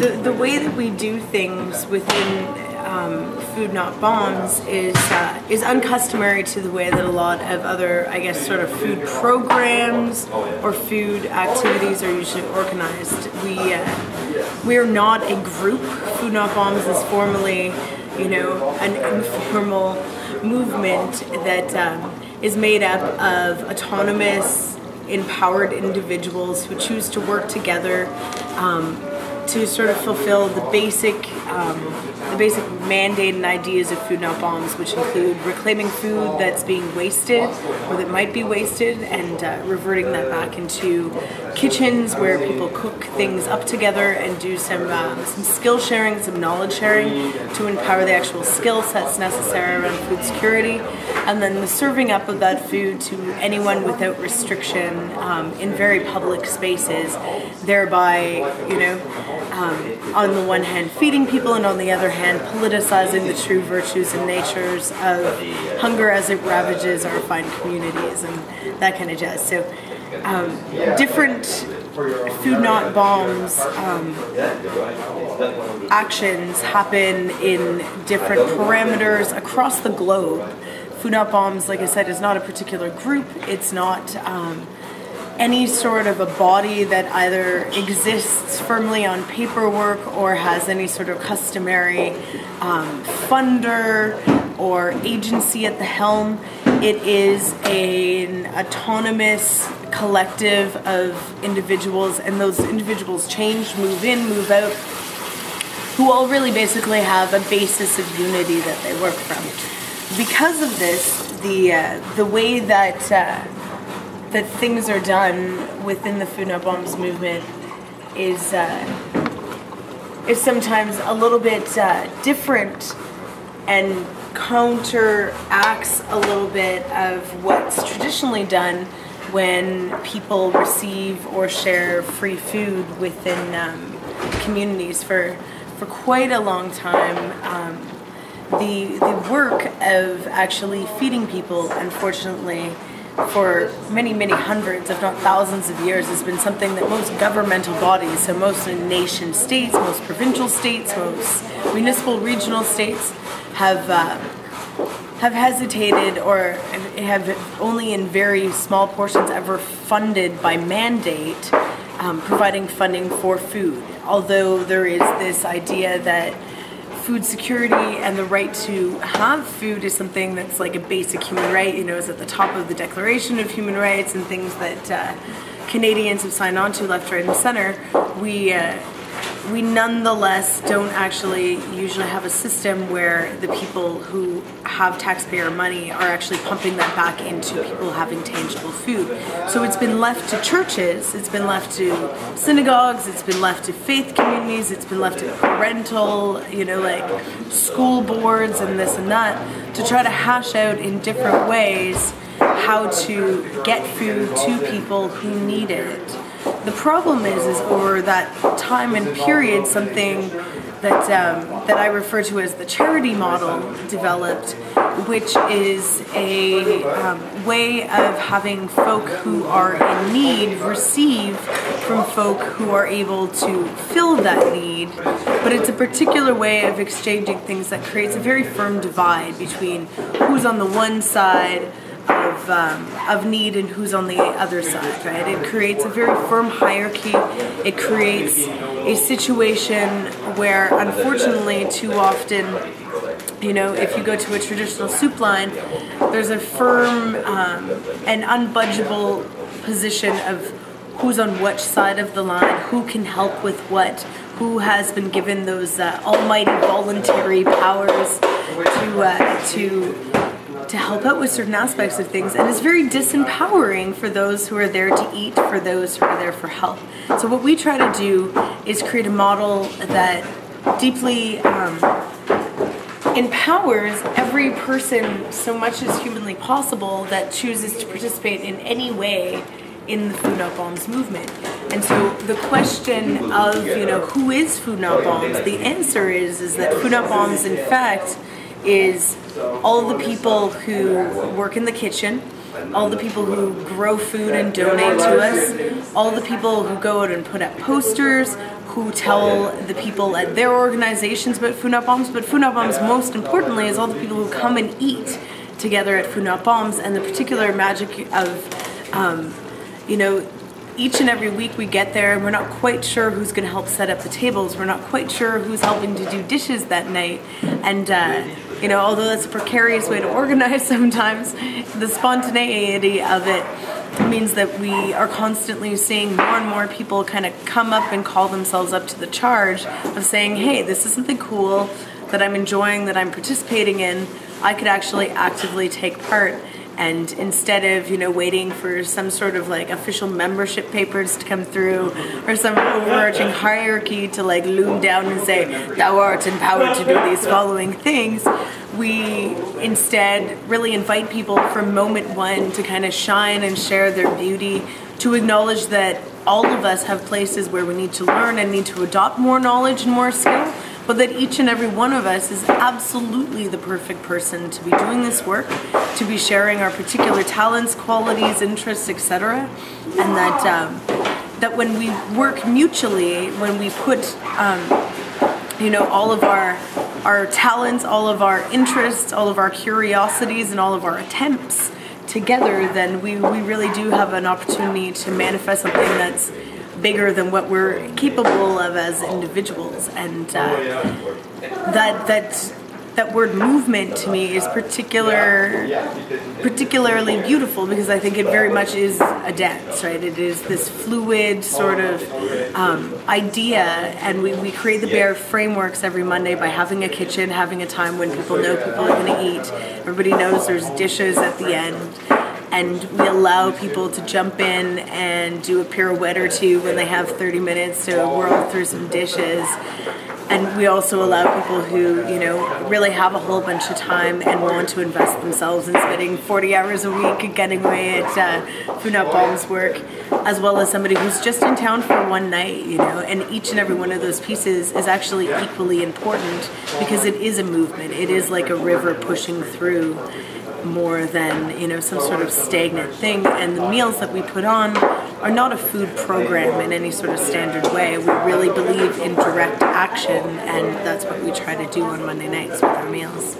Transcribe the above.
The way that we do things within Food Not Bombs is uncustomary to the way that a lot of other, I guess, sort of food programs or food activities are usually organized. We are not a group. Food Not Bombs is formally, an informal movement that is made up of autonomous, empowered individuals who choose to work together to sort of fulfill the basic mandate and ideas of Food Not Bombs, which include reclaiming food that's being wasted or that might be wasted and reverting that back into kitchens where people cook things up together and do some skill sharing, some knowledge sharing to empower the actual skill sets necessary around food security, and then the serving up of that food to anyone without restriction in very public spaces, thereby, on the one hand feeding people and on the other hand politicizing the true virtues and natures of hunger as it ravages our fine communities and that kind of jazz. So different Food Not Bombs actions happen in different parameters across the globe. Food Not Bombs, like I said, is not a particular group. It's not any sort of a body that either exists firmly on paperwork or has any sort of customary funder or agency at the helm. It is an autonomous collective of individuals, and those individuals change, move in, move out, who all really basically have a basis of unity that they work from. Because of this, the way that things are done within the Food Not Bombs movement is sometimes a little bit different and counteracts a little bit of what's traditionally done when people receive or share free food within communities. For quite a long time, the work of actually feeding people, unfortunately, for many, many hundreds, if not thousands of years, has been something that most governmental bodies, so most nation states, most provincial states, most municipal regional states, have hesitated or have only in very small portions ever funded by mandate, providing funding for food. Although there is this idea that food security and the right to have food is something that's like a basic human right, is at the top of the Declaration of Human Rights and things that Canadians have signed on to left, right, and center, we nonetheless don't actually usually have a system where the people who have taxpayer money are actually pumping that back into people having tangible food. So it's been left to churches, it's been left to synagogues, it's been left to faith communities, it's been left to parental, like school boards and this and that, to try to hash out in different ways how to get food to people who need it. The problem is over that time and period, something that I refer to as the charity model developed, which is a way of having folk who are in need receive from folk who are able to fill that need. But it's a particular way of exchanging things that creates a very firm divide between who's on the one side of need and who's on the other side, right? It creates a very firm hierarchy. It creates a situation where, unfortunately, too often, if you go to a traditional soup line, there's a firm and unbudgeable position of who's on which side of the line, who can help with what, who has been given those almighty voluntary powers to help out with certain aspects of things, and it's very disempowering for those who are there to eat, for those who are there for help. So what we try to do is create a model that deeply empowers every person so much as humanly possible that chooses to participate in any way in the Food Not Bombs movement. And so the question of, who is Food Not Bombs? The answer is that Food Not Bombs, in fact, is all the people who work in the kitchen, all the people who grow food and donate to us, all the people who go out and put up posters, who tell the people at their organizations about Food Not Bombs, but Food Not Bombs most importantly is all the people who come and eat together at Food Not Bombs, and the particular magic of, you know, each and every week we get there and we're not quite sure who's going to help set up the tables, we're not quite sure who's helping to do dishes that night, and you know, although that's a precarious way to organize sometimes, the spontaneity of it means that we are constantly seeing more and more people kind of come up and call themselves up to the charge of saying, hey, this is something cool that I'm enjoying, that I'm participating in, I could actually actively take part. And instead of, you know, waiting for some sort of like official membership papers to come through or some overarching hierarchy to like loom down and say, thou art empowered to do these following things, we instead really invite people from moment one to kind of shine and share their beauty, to acknowledge that all of us have places where we need to learn and need to adopt more knowledge and more skill, but that each and every one of us is absolutely the perfect person to be doing this work, to be sharing our particular talents, qualities, interests, etc. And that when we work mutually, when we put you know, all of our talents, all of our interests, all of our curiosities, and all of our attempts together, then we really do have an opportunity to manifest something that's bigger than what we're capable of as individuals. And that word movement to me is particularly beautiful, because I think it very much is a dance, right? It is this fluid sort of idea, and we create the bare frameworks every Monday by having a kitchen, having a time when people know people are going to eat. Everybody knows there's dishes at the end. And we allow people to jump in and do a pirouette or two when they have 30 minutes to whirl through some dishes. And we also allow people who, you know, really have a whole bunch of time and want to invest themselves in spending 40 hours a week getting away at Food Not Bombs work, as well as somebody who's just in town for one night, you know. And each and every one of those pieces is actually equally important, because it is a movement. It is like a river pushing through, more than, you know, some sort of stagnant thing. And the meals that we put on are not a food program in any sort of standard way. We really believe in direct action, and that's what we try to do on Monday nights with our meals.